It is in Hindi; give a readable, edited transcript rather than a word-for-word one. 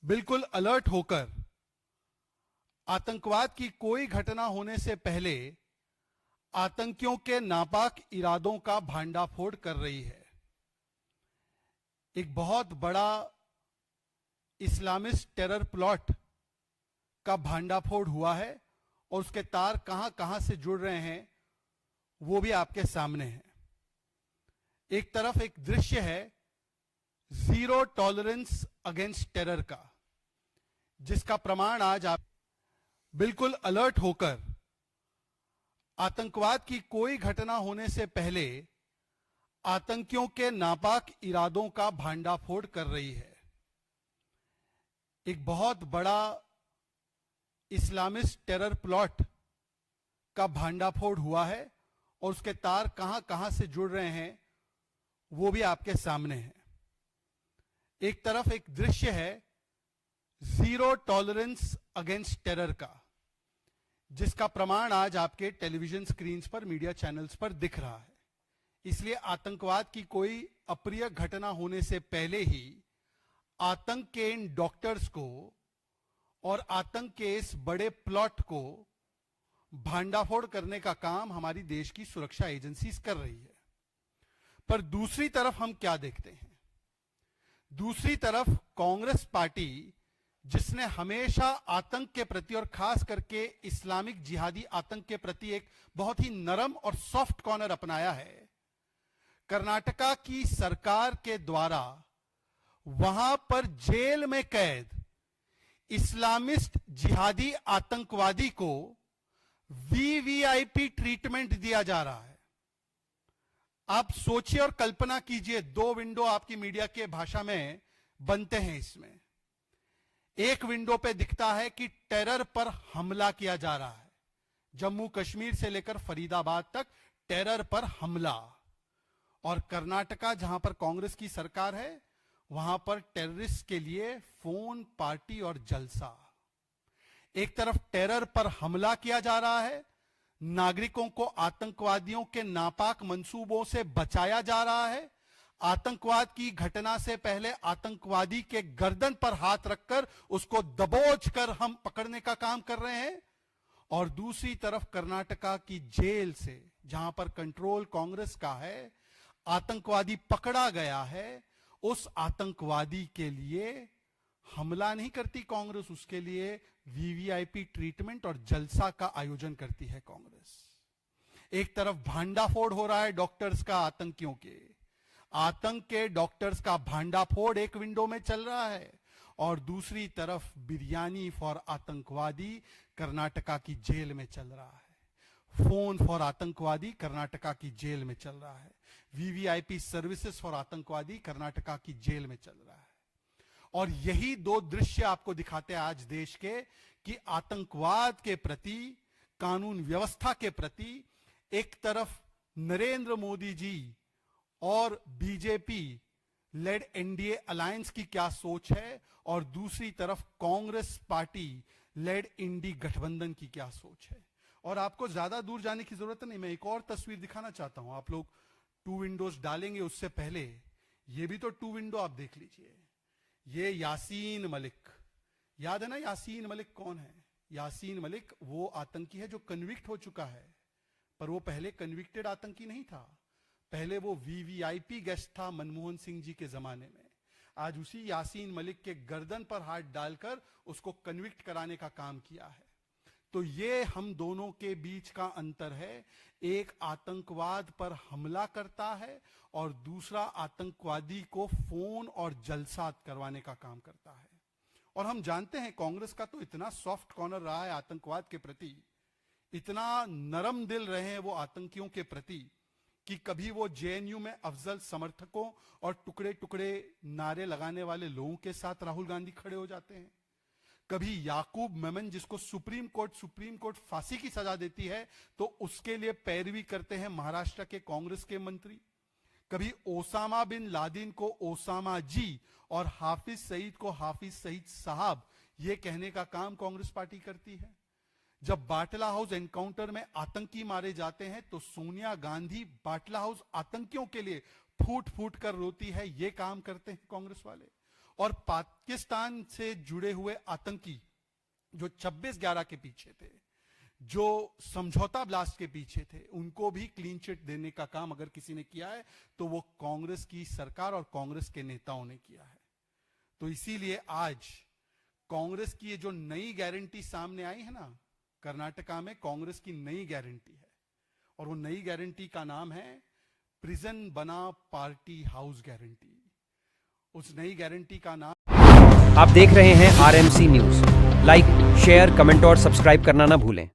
बिल्कुल अलर्ट होकर आतंकवाद की कोई घटना होने से पहले आतंकियों के नापाक इरादों का भांडाफोड़ कर रही है। एक बहुत बड़ा इस्लामिस्ट टेरर प्लॉट का भांडाफोड़ हुआ है और उसके तार कहां कहां से जुड़ रहे हैं वो भी आपके सामने है। एक तरफ एक दृश्य है जीरो टॉलरेंस अगेंस्ट टेरर का, जिसका प्रमाण आज आप बिल्कुल अलर्ट होकर आतंकवाद की कोई घटना होने से पहले आतंकियों के नापाक इरादों का भांडाफोड़ कर रही है। एक बहुत बड़ा इस्लामिस्ट टेरर प्लॉट का भांडाफोड़ हुआ है और उसके तार कहां कहां से जुड़ रहे हैं वो भी आपके सामने है। एक तरफ एक दृश्य है जीरो टॉलरेंस अगेंस्ट टेरर का, जिसका प्रमाण आज आपके टेलीविजन स्क्रीन्स पर, मीडिया चैनल्स पर दिख रहा है। इसलिए आतंकवाद की कोई अप्रिय घटना होने से पहले ही आतंक के इन डॉक्टर्स को और आतंक के इस बड़े प्लॉट को भांडाफोड़ करने का काम हमारी देश की सुरक्षा एजेंसीज कर रही है। पर दूसरी तरफ हम क्या देखते हैं? दूसरी तरफ कांग्रेस पार्टी, जिसने हमेशा आतंक के प्रति और खास करके इस्लामिक जिहादी आतंक के प्रति एक बहुत ही नरम और सॉफ्ट कॉर्नर अपनाया है, कर्नाटका की सरकार के द्वारा वहां पर जेल में कैद इस्लामिस्ट जिहादी आतंकवादी को वीवीआईपी ट्रीटमेंट दिया जा रहा है। आप सोचिए और कल्पना कीजिए, दो विंडो आपकी मीडिया के भाषा में बनते हैं। इसमें एक विंडो पे दिखता है कि टेरर पर हमला किया जा रहा है, जम्मू कश्मीर से लेकर फरीदाबाद तक टेरर पर हमला, और कर्नाटका जहां पर कांग्रेस की सरकार है वहां पर टेररिस्ट के लिए फोन पार्टी और जलसा। एक तरफ टेरर पर हमला किया जा रहा है, नागरिकों को आतंकवादियों के नापाक मंसूबों से बचाया जा रहा है, आतंकवाद की घटना से पहले आतंकवादी के गर्दन पर हाथ रखकर उसको दबोच कर हम पकड़ने का काम कर रहे हैं, और दूसरी तरफ कर्नाटका की जेल से, जहां पर कंट्रोल कांग्रेस का है, आतंकवादी पकड़ा गया है। उस आतंकवादी के लिए हमला नहीं करती कांग्रेस, उसके लिए वीवीआईपी ट्रीटमेंट और जलसा का आयोजन करती है कांग्रेस। एक तरफ भांडाफोड़ हो रहा है डॉक्टर्स का, आतंकियों के आतंक के डॉक्टर्स का भांडाफोड़ एक विंडो में चल रहा है, और दूसरी तरफ बिरयानी फॉर आतंकवादी कर्नाटका की जेल में चल रहा है। फोन फॉर आतंकवादी कर्नाटका की जेल में चल रहा है। वीवीआईपी सर्विसेज फॉर आतंकवादी कर्नाटका की जेल में चल रहा है। और यही दो दृश्य आपको दिखाते हैं आज देश के, कि आतंकवाद के प्रति, कानून व्यवस्था के प्रति एक तरफ नरेंद्र मोदी जी और बीजेपी लेड एनडीए अलायंस की क्या सोच है, और दूसरी तरफ कांग्रेस पार्टी लेड इंडी गठबंधन की क्या सोच है। और आपको ज्यादा दूर जाने की जरूरत नहीं, मैं एक और तस्वीर दिखाना चाहता हूं। आप लोग टू विंडोज डालेंगे, उससे पहले ये भी तो टू विंडो आप देख लीजिए। ये यासीन मलिक, याद है ना यासीन मलिक कौन है? यासीन मलिक वो आतंकी है जो कन्विक्ट हो चुका है, पर वो पहले कन्विक्टेड आतंकी नहीं था। पहले वो वीवीआईपी गेस्ट था मनमोहन सिंह जी के जमाने में। आज उसी यासीन मलिक के गर्दन पर हाथ डालकर उसको कन्विक्ट कराने का काम किया है। तो ये हम दोनों के बीच का अंतर है। एक आतंकवाद पर हमला करता है और दूसरा आतंकवादी को फोन और जलसा करवाने का काम करता है। और हम जानते हैं कांग्रेस का तो इतना सॉफ्ट कॉर्नर रहा है आतंकवाद के प्रति, इतना नरम दिल रहे हैं वो आतंकियों के प्रति, कि कभी वो जेएनयू में अफजल समर्थकों और टुकड़े टुकड़े नारे लगाने वाले लोगों के साथ राहुल गांधी खड़े हो जाते हैं। कभी याकूब मेमन, जिसको सुप्रीम कोर्ट फांसी की सजा देती है, तो उसके लिए पैरवी करते हैं महाराष्ट्र के कांग्रेस के मंत्री। कभी ओसामा बिन लादेन को ओसामा जी और हाफिज सईद को हाफिज सईद साहब, यह कहने का काम कांग्रेस पार्टी करती है। जब बाटला हाउस एनकाउंटर में आतंकी मारे जाते हैं तो सोनिया गांधी बाटला हाउस आतंकियों के लिए फूट फूट कर रोती है, यह काम करते हैं कांग्रेस वाले। और पाकिस्तान से जुड़े हुए आतंकी जो 26/11 के पीछे थे, जो समझौता ब्लास्ट के पीछे थे, उनको भी क्लीन चिट देने का काम अगर किसी ने किया है तो वो कांग्रेस की सरकार और कांग्रेस के नेताओं ने किया है। तो इसीलिए आज कांग्रेस की ये जो नई गारंटी सामने आई है ना, कर्नाटका में कांग्रेस की नई गारंटी है, और वो नई गारंटी का नाम है प्रिजन बना पार्टी हाउस गारंटी। उस नई गारंटी का नाम आप देख रहे हैं RMC news. Like, share, comment और सब्सक्राइब करना ना भूलें।